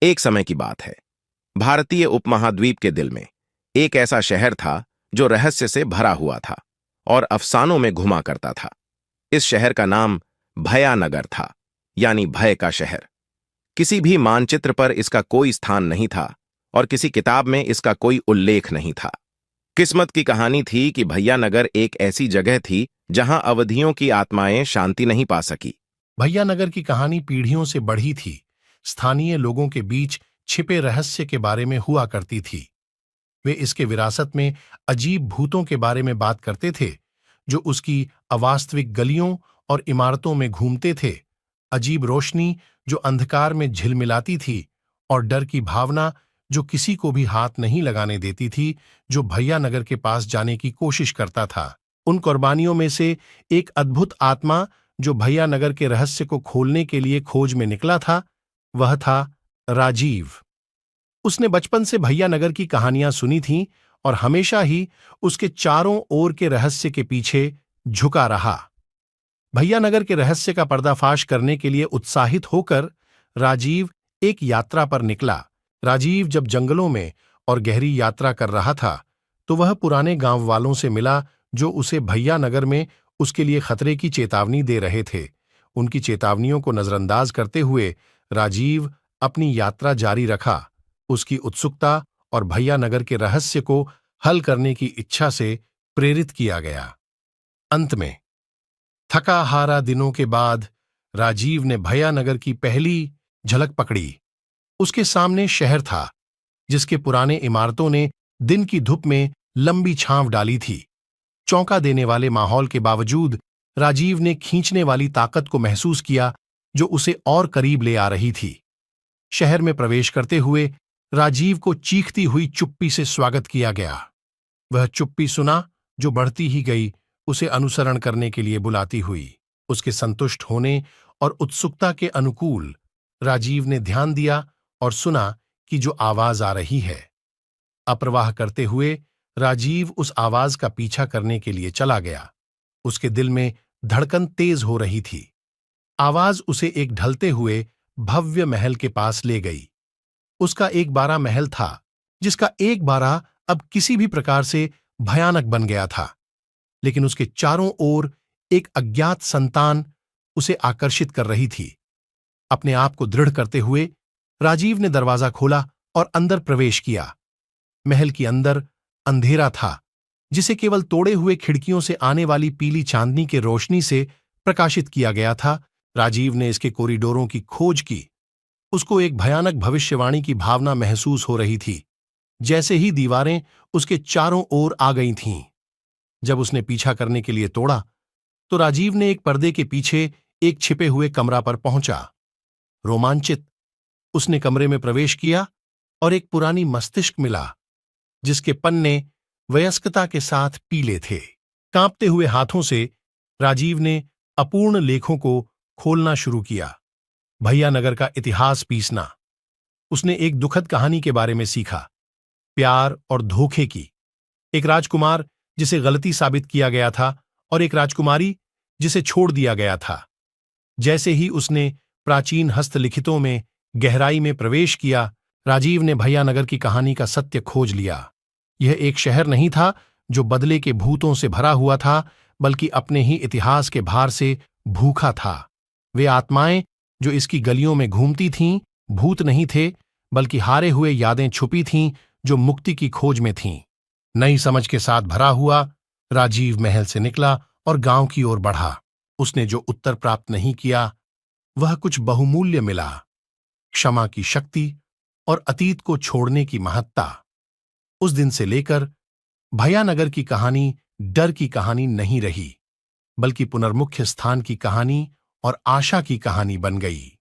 एक समय की बात है। भारतीय उपमहाद्वीप के दिल में एक ऐसा शहर था जो रहस्य से भरा हुआ था और अफसानों में घुमा करता था। इस शहर का नाम भयानगर था, यानी भय का शहर। किसी भी मानचित्र पर इसका कोई स्थान नहीं था और किसी किताब में इसका कोई उल्लेख नहीं था। किस्मत की कहानी थी कि भैयानगर एक ऐसी जगह थी जहां अवधियों की आत्माएं शांति नहीं पा सकी। भैयानगर की कहानी पीढ़ियों से बढ़ी थी। स्थानीय लोगों के बीच छिपे रहस्य के बारे में हुआ करती थी। वे इसके विरासत में अजीब भूतों के बारे में बात करते थे, जो उसकी अवास्तविक गलियों और इमारतों में घूमते थे। अजीब रोशनी जो अंधकार में झिलमिलाती थी, और डर की भावना जो किसी को भी हाथ नहीं लगाने देती थी जो भैयानगर के पास जाने की कोशिश करता था। उन कुर्बानियों में से एक अद्भुत आत्मा जो भैयानगर के रहस्य को खोलने के लिए खोज में निकला था, वह था राजीव। उसने बचपन से भैयानगर की कहानियां सुनी थीं और हमेशा ही उसके चारों ओर के रहस्य के पीछे झुका रहा। भैयानगर के रहस्य का पर्दाफाश करने के लिए उत्साहित होकर राजीव एक यात्रा पर निकला। राजीव जब जंगलों में और गहरी यात्रा कर रहा था, तो वह पुराने गांव वालों से मिला जो उसे भैयानगर में उसके लिए खतरे की चेतावनी दे रहे थे। उनकी चेतावनियों को नजरअंदाज करते हुए राजीव अपनी यात्रा जारी रखा। उसकी उत्सुकता और भैयानगर के रहस्य को हल करने की इच्छा से प्रेरित किया गया। अंत में थका हारा दिनों के बाद राजीव ने भैयानगर की पहली झलक पकड़ी। उसके सामने शहर था, जिसके पुराने इमारतों ने दिन की धूप में लंबी छांव डाली थी। चौंका देने वाले माहौल के बावजूद राजीव ने खींचने वाली ताकत को महसूस किया जो उसे और करीब ले आ रही थी। शहर में प्रवेश करते हुए राजीव को चीखती हुई चुप्पी से स्वागत किया गया। वह चुप्पी सुना जो बढ़ती ही गई, उसे अनुसरण करने के लिए बुलाती हुई। उसके संतुष्ट होने और उत्सुकता के अनुकूल राजीव ने ध्यान दिया और सुना कि जो आवाज आ रही है। अप्रवाह करते हुए राजीव उस आवाज का पीछा करने के लिए चला गया। उसके दिल में धड़कन तेज हो रही थी। आवाज उसे एक ढलते हुए भव्य महल के पास ले गई। उसका एक बारा महल था, जिसका एक बारा अब किसी भी प्रकार से भयानक बन गया था, लेकिन उसके चारों ओर एक अज्ञात संतान उसे आकर्षित कर रही थी। अपने आप को दृढ़ करते हुए राजीव ने दरवाजा खोला और अंदर प्रवेश किया। महल के अंदर अंधेरा था, जिसे केवल तोड़े हुए खिड़कियों से आने वाली पीली चांदनी के रोशनी से प्रकाशित किया गया था। राजीव ने इसके कॉरिडोरों की खोज की। उसको एक भयानक भविष्यवाणी की भावना महसूस हो रही थी। जैसे ही दीवारें उसके चारों ओर आ गई थीं। जब उसने पीछा करने के लिए तोड़ा, तो राजीव ने एक पर्दे के पीछे एक छिपे हुए कमरा पर पहुंचा। रोमांचित उसने कमरे में प्रवेश किया और एक पुरानी मस्तिष्क मिला, जिसके पन्ने वयस्कता के साथ पीले थे। कांपते हुए हाथों से राजीव ने अपूर्ण लेखों को खोलना शुरू किया। भैयानगर का इतिहास पीसना। उसने एक दुखद कहानी के बारे में सीखा, प्यार और धोखे की। एक राजकुमार जिसे गलती साबित किया गया था और एक राजकुमारी जिसे छोड़ दिया गया था। जैसे ही उसने प्राचीन हस्तलिखितों में गहराई में प्रवेश किया, राजीव ने भैयानगर की कहानी का सत्य खोज लिया। यह एक शहर नहीं था जो बदले के भूतों से भरा हुआ था, बल्कि अपने ही इतिहास के भार से भूखा था। वे आत्माएं जो इसकी गलियों में घूमती थीं, भूत नहीं थे, बल्कि हारे हुए यादें छुपी थीं जो मुक्ति की खोज में थीं। नई समझ के साथ भरा हुआ राजीव महल से निकला और गांव की ओर बढ़ा। उसने जो उत्तर प्राप्त नहीं किया, वह कुछ बहुमूल्य मिला। क्षमा की शक्ति और अतीत को छोड़ने की महत्ता। उस दिन से लेकर भैयानगर की कहानी डर की कहानी नहीं रही, बल्कि पुनर्मुख्य स्थान की कहानी और आशा की कहानी बन गई।